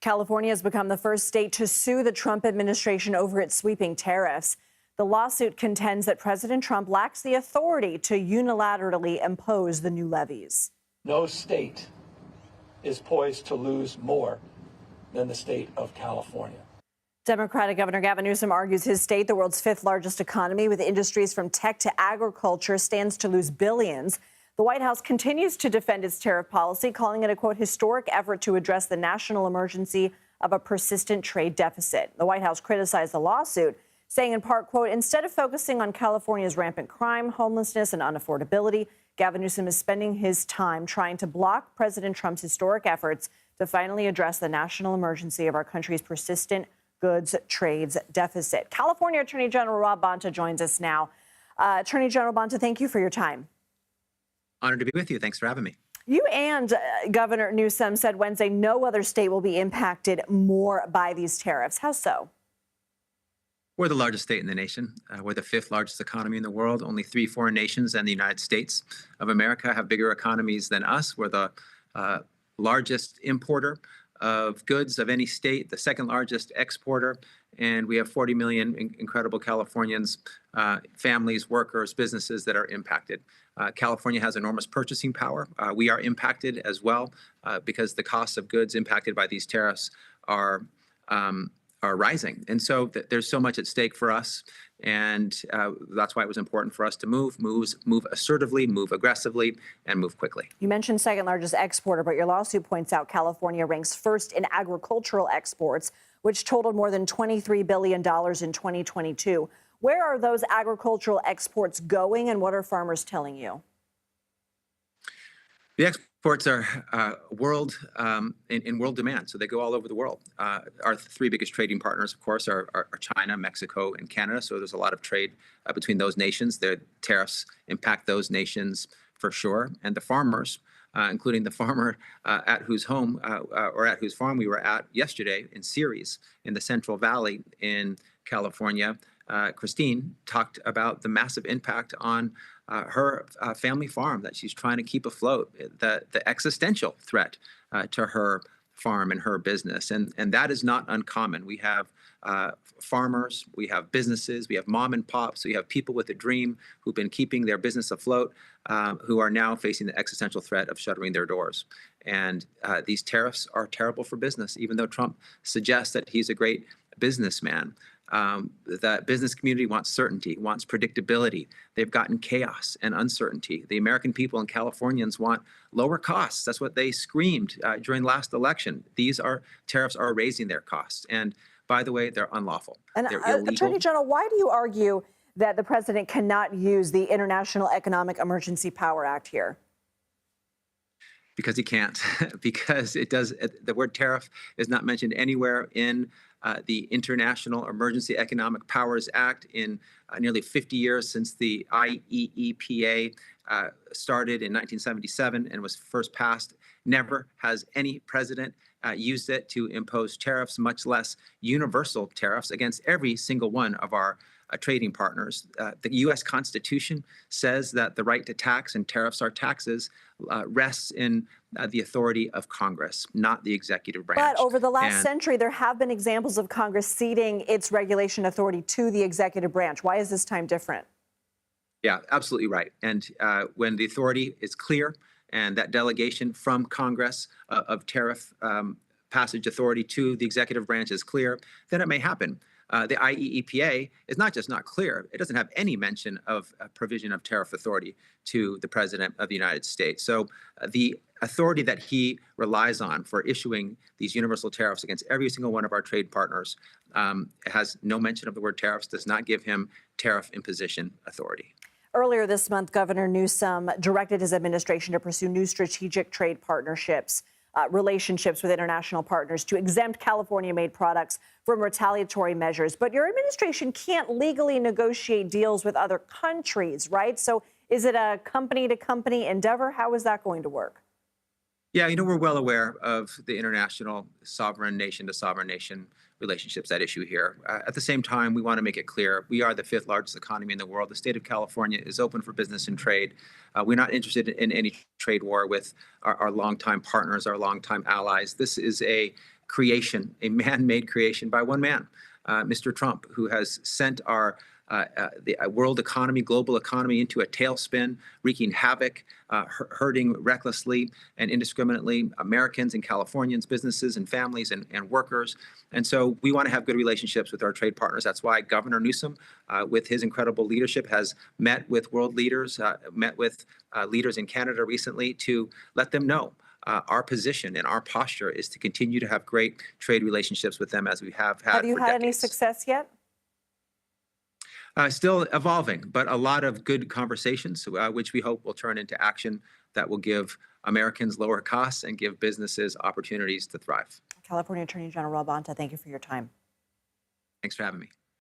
California has become the first state to sue the Trump administration over its sweeping tariffs. The lawsuit contends that President Trump lacks the authority to unilaterally impose the new levies. No state is poised to lose more than the state of California. Democratic Governor Gavin Newsom argues his state, the world's fifth largest economy with industries from tech to agriculture, stands to lose billions. The White House continues to defend its tariff policy, calling it a, quote, historic effort to address the national emergency of a persistent trade deficit. The White House criticized the lawsuit, saying in part, quote, instead of focusing on California's rampant crime, homelessness, and unaffordability, Gavin Newsom is spending his time trying to block President Trump's historic efforts to finally address the national emergency of our country's persistent goods trades deficit. California Attorney General Rob Bonta joins us now. Attorney General Bonta, thank you for your time. Honored to be with you. Thanks for having me. You and Governor Newsom said Wednesday no other state will be impacted more by these tariffs. How so? We're the largest state in the nation. We're the fifth largest economy in the world. Only 3 foreign nations and the United States of America have bigger economies than us. We're the largest importer of goods of any state, the second largest exporter, and we have 40 million incredible Californians, families, workers, businesses that are impacted. California has enormous purchasing power. We are impacted as well because the costs of goods impacted by these tariffs are rising. And so there's so much at stake for us. And that's why it was important for us to move assertively, move aggressively, and move quickly. You mentioned second largest exporter, but your lawsuit points out California ranks first in agricultural exports, which totaled more than $23 billion in 2022. Where are those agricultural exports going, and what are farmers telling you? The exports are in world demand, so they go all over the world. Our 3 biggest trading partners, of course, are China, Mexico, and Canada. So there's a lot of trade between those nations. The tariffs impact those nations for sure. And the farmers, including the farmer at whose home or at whose farm we were at yesterday in Ceres, in the Central Valley in California, Christine talked about the massive impact on her family farm that she's trying to keep afloat, the existential threat to her farm and her business. And that is not uncommon. We have farmers, we have businesses, we have mom and pops, we have people with a dream who've been keeping their business afloat, who are now facing the existential threat of shuttering their doors. And these tariffs are terrible for business, even though Trump suggests that he's a great businessman. The business community wants certainty, wants predictability. They've gotten chaos and uncertainty. The American people and Californians want lower costs. That's what they screamed during last election. Tariffs are raising their costs. And by the way, they're unlawful. And they're illegal. Attorney General, why do you argue that the president cannot use the International Economic Emergency Power Act here? Because he can't, because it does. The word tariff is not mentioned anywhere in the International Emergency Economic Powers Act in nearly 50 years since the IEEPA started in 1977 and was first passed. Never has any president used it to impose tariffs, much less universal tariffs against every single one of our trading partners. The U.S. Constitution says that the right to tax, and tariffs are taxes, rests in the authority of Congress, not the executive branch. But over the last century, there have been examples of Congress ceding its regulation authority to the executive branch. Why is this time different? Yeah, absolutely right. And when the authority is clear and that delegation from Congress of tariff passage authority to the executive branch is clear, then it may happen. The IEEPA is not just not clear, it doesn't have any mention of a provision of tariff authority to the President of the United States. So the authority that he relies on for issuing these universal tariffs against every single one of our trade partners has no mention of the word tariffs, does not give him tariff imposition authority. Earlier this month, Governor Newsom directed his administration to pursue new strategic trade partnerships, relationships with international partners to exempt California-made products from retaliatory measures. But your administration can't legally negotiate deals with other countries, right? So is it a company-to-company endeavor? How is that going to work? Yeah, we're well aware of the international sovereign nation-to-sovereign nation relationships at issue here. At the same time, we want to make it clear we are the 5th largest economy in the world. The state of California is open for business and trade. We're not interested in any trade war with our longtime partners, our longtime allies. This is a creation, a man-made creation by one man, Mr. Trump, who has sent our the world economy, global economy into a tailspin, wreaking havoc, hurting recklessly and indiscriminately Americans and Californians, businesses and families and workers. And so we want to have good relationships with our trade partners. That's why Governor Newsom, with his incredible leadership, has met with world leaders, met with leaders in Canada recently to let them know our position and our posture is to continue to have great trade relationships with them as we have had. Have you for had decades. any success yet? Still evolving, but a lot of good conversations, which we hope will turn into action that will give Americans lower costs and give businesses opportunities to thrive. California Attorney General Rob Bonta, thank you for your time. Thanks for having me.